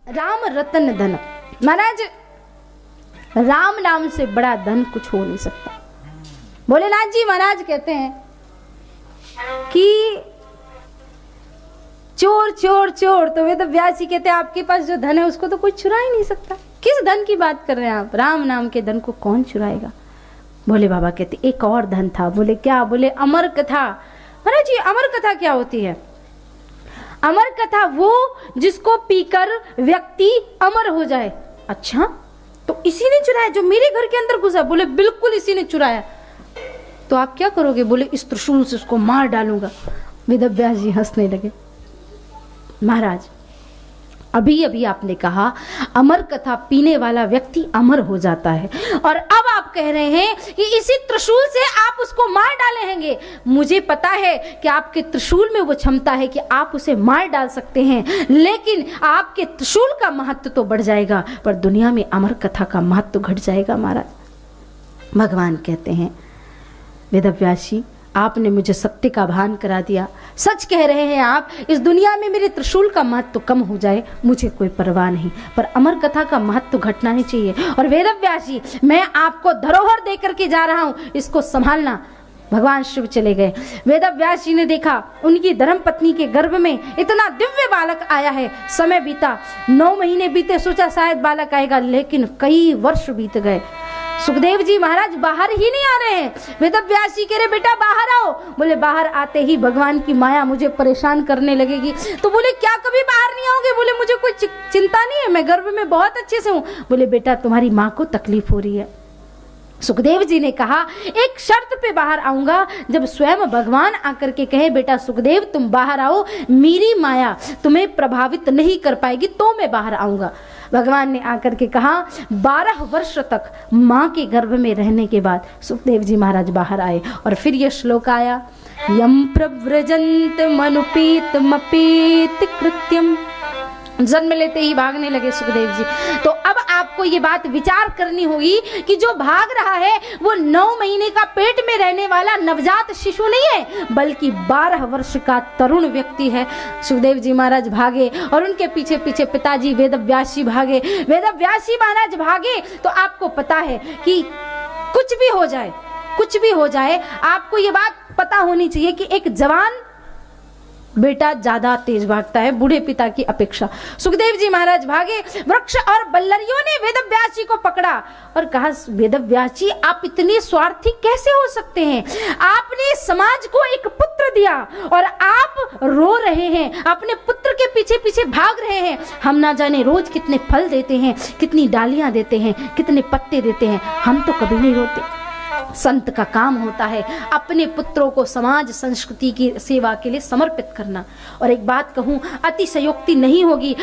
राम रतन धन। महाराज राम नाम से बड़ा धन कुछ हो नहीं सकता। भोलेनाथ जी महाराज कहते हैं कि चोर चोर चोर, तो वेद व्यास जी कहते हैं आपके पास जो धन है उसको तो कोई चुरा ही नहीं सकता। किस धन की बात कर रहे हैं आप? राम नाम के धन को कौन चुराएगा? भोले बाबा कहते एक और धन था। बोले क्या? बोले अमर कथा। महाराज जी अमर कथा क्या होती है? अमर कथा वो जिसको पीकर व्यक्ति अमर हो जाए। अच्छा, तो इसी ने चुराया जो मेरे घर के अंदर घुसा? बोले बिल्कुल इसी ने चुराया। तो आप क्या करोगे? बोले इस त्रिशूल से उसको मार डालूंगा। वेदव्यास जी हंसने लगे। महाराज अभी अभी आपने कहा अमर कथा पीने वाला व्यक्ति अमर हो जाता है, और अब आप कह रहे हैं कि इसी त्रिशूल से आप उसको मार डालेंगे। मुझे पता है कि आपके त्रिशूल में वो क्षमता है कि आप उसे मार डाल सकते हैं, लेकिन आपके त्रिशूल का महत्व तो बढ़ जाएगा पर दुनिया में अमर कथा का महत्व घट जाएगा। महाराज भगवान कहते हैं वेदव्यास जी आपने मुझे सत्य का भान करा दिया। सच कह रहे हैं आप, इस दुनिया में मेरे त्रिशूल का महत्व कम हो जाए मुझे कोई परवाह नहीं, पर अमर कथा का महत्व घटना नहीं चाहिए। और वेदव्यास जी मैं आपको धरोहर दे करके जा रहा हूं, इसको संभालना। भगवान शिव चले गए। वेदव्यास जी ने देखा उनकी धर्मपत्नी के गर्भ में इतना दिव्य बालक आया है। समय बीता, 9 महीने बीते, सोचा शायद बालक आएगा, लेकिन कई वर्ष बीत गए। सुखदेव जी महाराज बाहर ही नहीं आ रहे हैं। वेदव्यास जी कह रहे बेटा बाहर आओ। बोले बाहर आते ही भगवान की माया मुझे परेशान करने लगेगी। तो बोले क्या कभी बाहर नहीं आओगे? बोले मुझे कोई चिंता नहीं है, मैं गर्भ में बहुत अच्छे से हूँ। बोले बेटा तुम्हारी माँ को तकलीफ हो रही है। सुखदेव जी ने कहा एक शर्त पे बाहर आऊंगा, जब स्वयं भगवान आकर के कहे बेटा सुखदेव तुम बाहर आओ, मेरी माया तुम्हें प्रभावित नहीं कर पाएगी तो मैं बाहर आऊंगा। भगवान ने आकर के कहा 12 वर्ष तक माँ के गर्भ में रहने के बाद सुखदेव जी महाराज बाहर आए। और फिर यह श्लोक आया, यम प्रव्रजंत मनुपीत मपीत कृत्यम। जन्म लेते ही भागने लगे सुखदेव जी। तो अब आपको ये बात विचार करनी होगी कि जो भाग रहा है वो 9 महीने का पेट में रहने वाला नवजात शिशु नहीं है, बल्कि 12 वर्ष का तरुण व्यक्ति है। सुखदेव जी महाराज भागे और उनके पीछे पीछे पिताजी वेदव्यास जी भागे। वेदव्यास जी महाराज भागे तो आपको पता है कि कुछ भी हो जाए, कुछ भी हो जाए, आपको ये बात पता होनी चाहिए कि एक जवान बेटा ज्यादा तेज भागता है बूढ़े पिता की अपेक्षा। सुखदेव जी महाराज भागे, वृक्ष और बल्लरियों ने वेदव्यास जी को पकड़ा और कहा वेदव्यास जी आप इतने स्वार्थी कैसे हो सकते हैं? आपने समाज को एक पुत्र दिया और आप रो रहे हैं, अपने पुत्र के पीछे पीछे भाग रहे हैं। हम ना जाने रोज कितने फल देते हैं, कितनी डालियां देते हैं, कितने पत्ते देते हैं, हम तो कभी नहीं रोते। संत का काम होता है अपने पुत्रों को समाज संस्कृति की सेवा के लिए समर्पित करना। और एक बात कहूं, अतिशयोक्ति नहीं होगी,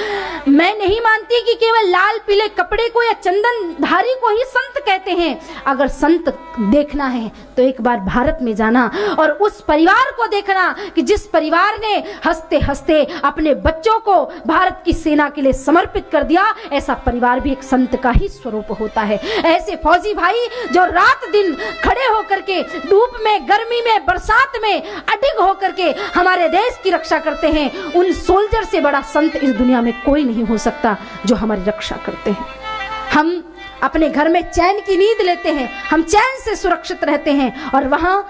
मैं नहीं मानती कि केवल लाल पीले कपड़े को या चंदनधारी को ही संत कहते हैं। अगर संत देखना है तो एक बार भारत में जाना और उस परिवार को देखना कि जिस परिवार ने हंसते हंसते अपने बच्चों को भारत की सेना के लिए समर्पित कर दिया, ऐसा परिवार भी एक संत का ही स्वरूप होता है। ऐसे फौजी भाई जो रात दिन खड़े होकर के धूप में, गर्मी में, बरसात में अडिग होकर के हमारे देश की रक्षा करते हैं, उन सोल्जर से बड़ा संत इस दुनिया में कोई नहीं हो सकता जो हमारी रक्षा करते हैं। हम अपने घर में चैन की नींद लेते हैं, हम चैन से सुरक्षित रहते हैं, और वहां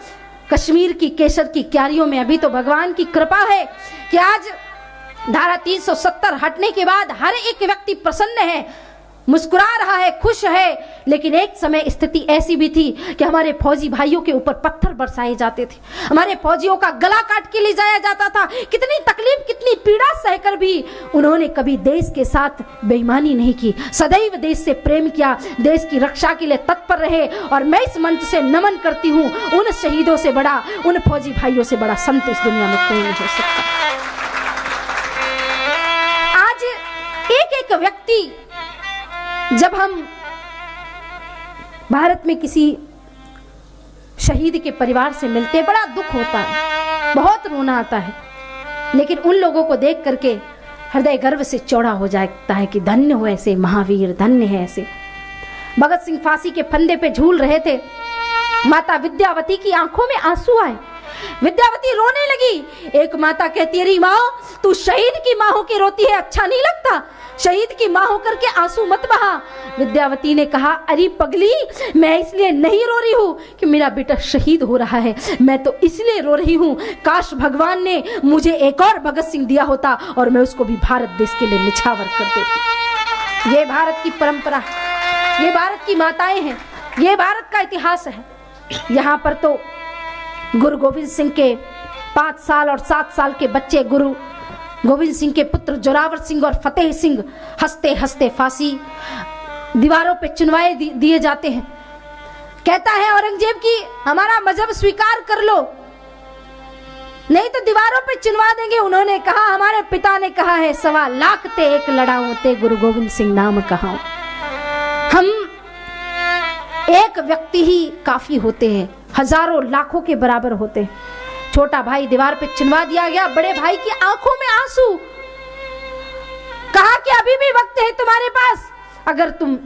कश्मीर की केसर की क्यारियों में अभी तो भगवान की कृपा है कि आज धारा 370 हटने के बाद हर एक व्यक्ति प्रसन्न है, मुस्कुरा रहा है, खुश है। लेकिन एक समय स्थिति ऐसी भी थी कि हमारे फौजी भाइयों के ऊपर पत्थर बरसाए जाते थे, हमारे फौजियों का गला काट के ले जाया जाता था। कितनी तकलीफ, कितनी पीड़ा सहकर भी उन्होंने कभी देश के साथ बेईमानी नहीं की, सदैव देश से प्रेम किया, देश की रक्षा के लिए तत्पर रहे। और मैं इस मंच से नमन करती हूँ, उन शहीदों से बड़ा, उन फौजी भाइयों से बड़ा संत इस दुनिया में कोई नहीं हो सकता। आज एक एक व्यक्ति, जब हम भारत में किसी शहीद के परिवार से मिलते हैं बड़ा दुख होता है, बहुत रोना आता है, लेकिन उन लोगों को देख करके हृदय गर्व से चौड़ा हो जाता है कि धन्य हो ऐसे महावीर, धन्य है ऐसे। भगत सिंह फांसी के फंदे पे झूल रहे थे, माता विद्यावती की आंखों में आंसू आए। विद्यावती रोने लगी। एक माता कहती है, अरे माँ, तू शहीद की माँ होकर रोती है, अच्छा नहीं लगता? शहीद की माँ होकर के आंसू मत बहा। विद्यावती ने कहा, अरे पगली, मैं इसलिए नहीं रो रही हूँ कि मेरा बेटा शहीद हो रहा है, मैं तो इसलिए रो रही हूँ, काश भगवान ने मुझे एक और भगत सिंह दिया होता और मैं उसको भी भारत देश के लिए निछावर कर देती। ये भारत की परंपरा, ये भारत की माताएं हैं, ये भारत का इतिहास है। यहाँ पर तो गुरु गोविंद सिंह के 5 साल और 7 साल के बच्चे गुरु गोविंद सिंह के पुत्र जोरावर सिंह और फतेह सिंह हंसते हंसते फांसी दीवारों पे चुनवाए दिए जाते हैं। कहता है औरंगजेब की हमारा मजहब स्वीकार कर लो, नहीं तो दीवारों पे चुनवा देंगे। उन्होंने कहा, हमारे पिता ने कहा है, 1.25 लाख ते एक लड़ाऊं ते गुरु गोविंद सिंह नाम कहाऊं। हम एक व्यक्ति ही काफी होते हैं, हजारों लाखों के बराबर होते हैं। छोटा भाई दीवार पे चिनवा दिया गया, बड़े भाई की आंखों में आंसू। कहा कि अभी भी वक्त है तुम्हारे पास, अगर तुम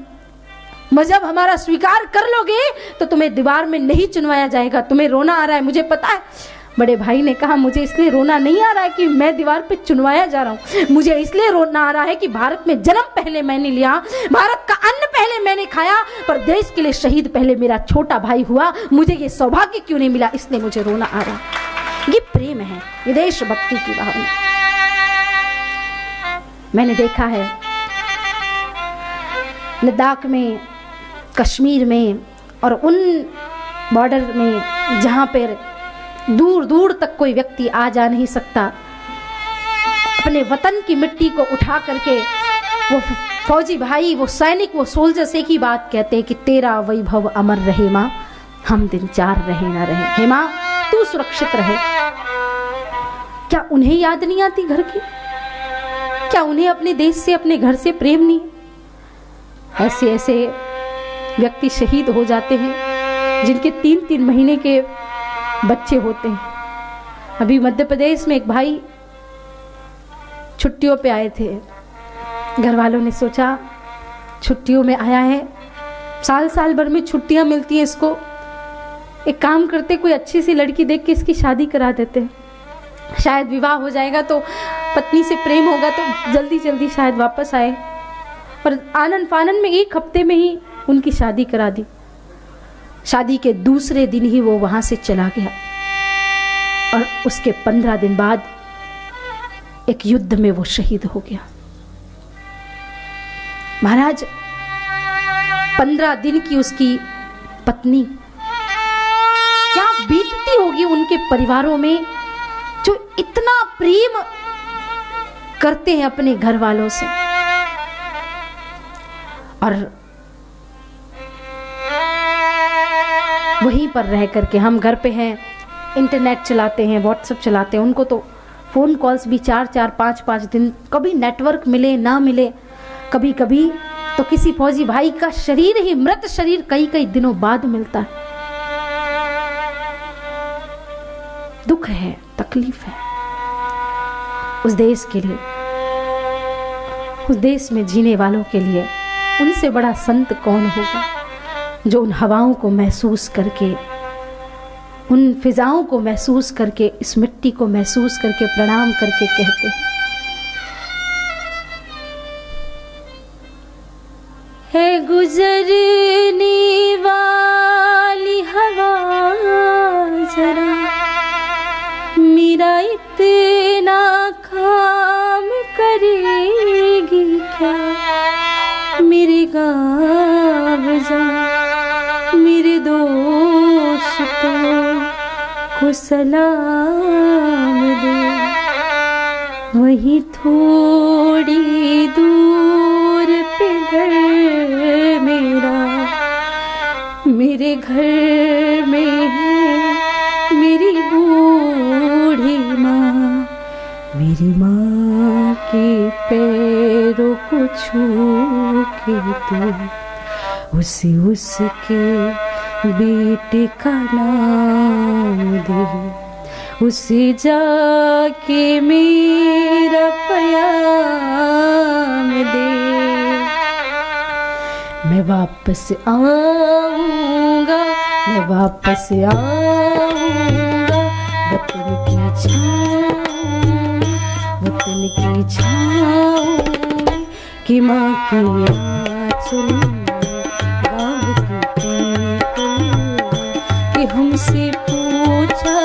मजहब हमारा स्वीकार कर लोगे तो तुम्हें दीवार में नहीं चुनवाया जाएगा। तुम्हें रोना आ रहा है, मुझे पता है। बड़े भाई ने कहा, मुझे इसलिए रोना नहीं आ रहा है कि मैं दीवार पे चुनवाया जा रहा हूँ, मुझे इसलिए रोना आ रहा है कि भारत में जन्म पहले मैंने लिया, भारत का अन्न पहले मैंने खाया, पर देश के लिए शहीद पहले मेरा छोटा भाई हुआ, मुझे ये सौभाग्य क्यों नहीं मिला, इसलिए मुझे रोना आ रहा है। ये प्रेम है, ये देशभक्ति की भावना। मैंने देखा है लद्दाख में, कश्मीर में और उन बॉर्डर में जहां पर दूर दूर तक कोई व्यक्ति आ जा नहीं सकता, अपने वतन की मिट्टी को उठा करके वो फौजी भाई, वो सैनिक, वो सोल्जर से ही बात कहते हैं कि तेरा वैभव अमर रहे माँ, हम दिन 4 रहे ना रहे, हे माँ तू सुरक्षित रहे। क्या उन्हें याद नहीं आती घर की? क्या उन्हें अपने देश से, अपने घर से प्रेम नहीं? ऐसे ऐसे व्यक्ति शहीद हो जाते हैं जिनके 3-3 महीने के बच्चे होते हैं। अभी मध्य प्रदेश में एक भाई छुट्टियों पे आए थे, घर वालों ने सोचा छुट्टियों में आया है, साल भर में छुट्टियां मिलती हैं इसको, एक काम करते, कोई अच्छी सी लड़की देख के इसकी शादी करा देते, शायद विवाह हो जाएगा तो पत्नी से प्रेम होगा तो जल्दी जल्दी शायद वापस आए। पर आनन फानन में 1 हफ्ते में ही उनकी शादी करा दी। शादी के दूसरे दिन ही वो वहां से चला गया और उसके 15 दिन बाद एक युद्ध में वो शहीद हो गया। महाराज, 15 दिन की उसकी पत्नी, क्या बीतती होगी उनके परिवारों में जो इतना प्रेम करते हैं अपने घर वालों से। और वहीं पर रह करके, हम घर पे हैं, इंटरनेट चलाते हैं, व्हाट्सएप चलाते हैं, उनको तो फ़ोन कॉल्स भी 4-4, 5-5 दिन, कभी नेटवर्क मिले ना मिले, कभी कभी तो किसी फौजी भाई का शरीर ही, मृत शरीर कई दिनों बाद मिलता है। दुख है, तकलीफ है उस देश के लिए, उस देश में जीने वालों के लिए। उनसे बड़ा संत कौन होगा जो उन हवाओं को महसूस करके, उन फिजाओं को महसूस करके, इस मिट्टी को महसूस करके प्रणाम करके कहते हैं, है गुजरने वाली हवा जरा मेरा इतना काम करेगी क्या, मेरे गाँव जा मेरे दोस्तों को सलाम दे, वहीं थोड़ी दूर पे घर मेरा, मेरे घर में है मेरी बूढ़ी माँ, मेरी माँ के पैरों को छू के तो उसके बेटे का नाम दे, उसे जाके मेरा प्याम दे, मैं वापस आऊंगा, मैं वापस आऊंगा, वतन की छाँव कि माँ की आँचल गाँव की कि हमसे पूछा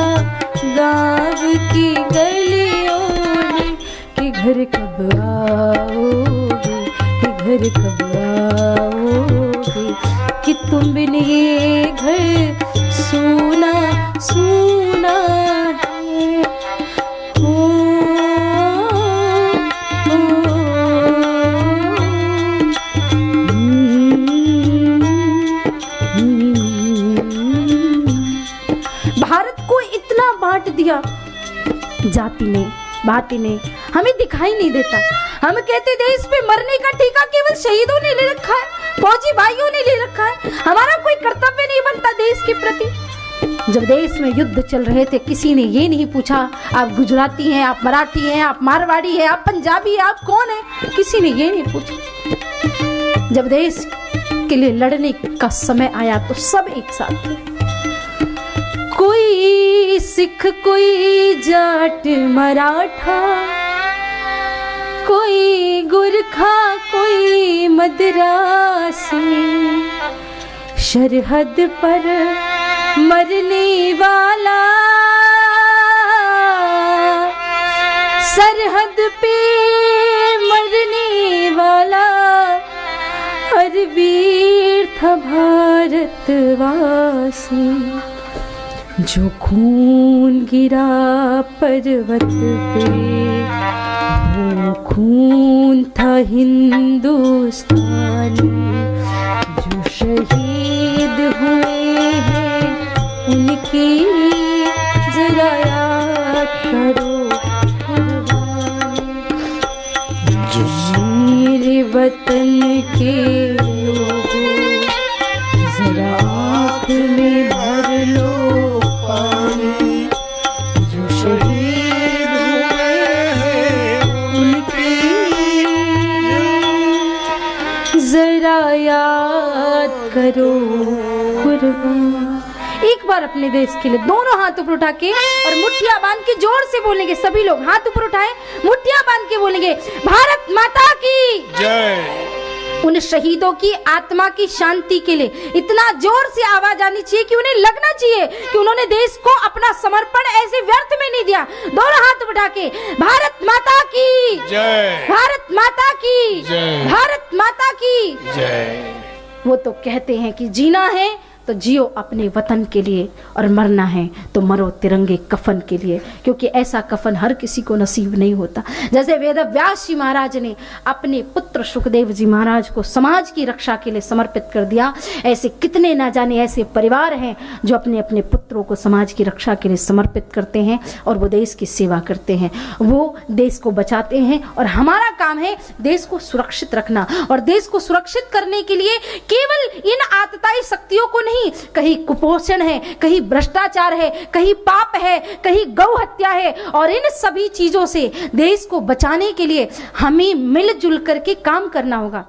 गाँव की गलियों ने कि घर कब आओगे, कि घर कब आओगे, कि तुम बिन ये घर सूना सूना है। भारत को इतना बांट दिया, जाति ने बाती ने, हमें दिखाई नहीं देता। हम कहते देश पे मरने का टीका केवल शहीदों ने ले रखा है, फौजी भाइयों ने ले रखा है, हमारा कोई कर्तव्य नहीं बनता देश के प्रति। जब देश में युद्ध चल रहे थे किसी ने ये नहीं पूछा आप गुजराती हैं, आप मराठी हैं, आप मारवाड़ी हैं, आप पंजाबी हैं, आप कौन हैं, किसी ने ये नहीं पूछा। जब देश के लिए लड़ने का समय आया तो सब एक साथ थे। कोई सिख, कोई जाट मराठा, कोई गुरखा, कोई मद्रासी, सरहद पर मरने वाला, सरहद पे मरने वाला हर वीर था भारतवासी। जो खून गिरा पर्वत पे वो खून था हिंदुस्तानी। जो शहीद हुए हैं उनकी जरा याद करो जो मेरे वतन के लोगों जरा आँख में भर लो पानी। जो शहीद हुए हैं उनकी जरा याद करो कुर्बान। एक बार अपने देश के लिए दोनों हाथ ऊपर उठा के और मुट्ठियां बांध के जोर से बोलेंगे। सभी लोग हाथ ऊपर उठाएं, मुट्ठियां बांध के बोलेंगे भारत माता की जय। उन शहीदों की आत्मा की शांति के लिए इतना जोर से आवाज आनी चाहिए कि उन्हें लगना चाहिए कि उन्होंने देश को अपना समर्पण ऐसे व्यर्थ में नहीं दिया। दोनों हाथ उठा के भारत माता की जय, भारत माता की जय, भारत माता की जय। वो तो कहते हैं कि जीना है तो जियो अपने वतन के लिए और मरना है तो मरो तिरंगे कफन के लिए, क्योंकि ऐसा कफन हर किसी को नसीब नहीं होता। जैसे वेद व्यास जी महाराज ने अपने पुत्र सुखदेव जी महाराज को समाज की रक्षा के लिए समर्पित कर दिया, ऐसे कितने ना जाने ऐसे परिवार हैं जो अपने अपने पुत्रों को समाज की रक्षा के लिए समर्पित करते हैं और वो देश की सेवा करते हैं, वो देश को बचाते हैं। और हमारा काम है देश को सुरक्षित रखना, और देश को सुरक्षित करने के लिए केवल इन आतताई शक्तियों को नहीं, कहीं कुपोषण है, कहीं भ्रष्टाचार है, कहीं पाप है, कहीं गौ हत्या है, और इन सभी चीजों से देश को बचाने के लिए हमें मिलजुल करके काम करना होगा।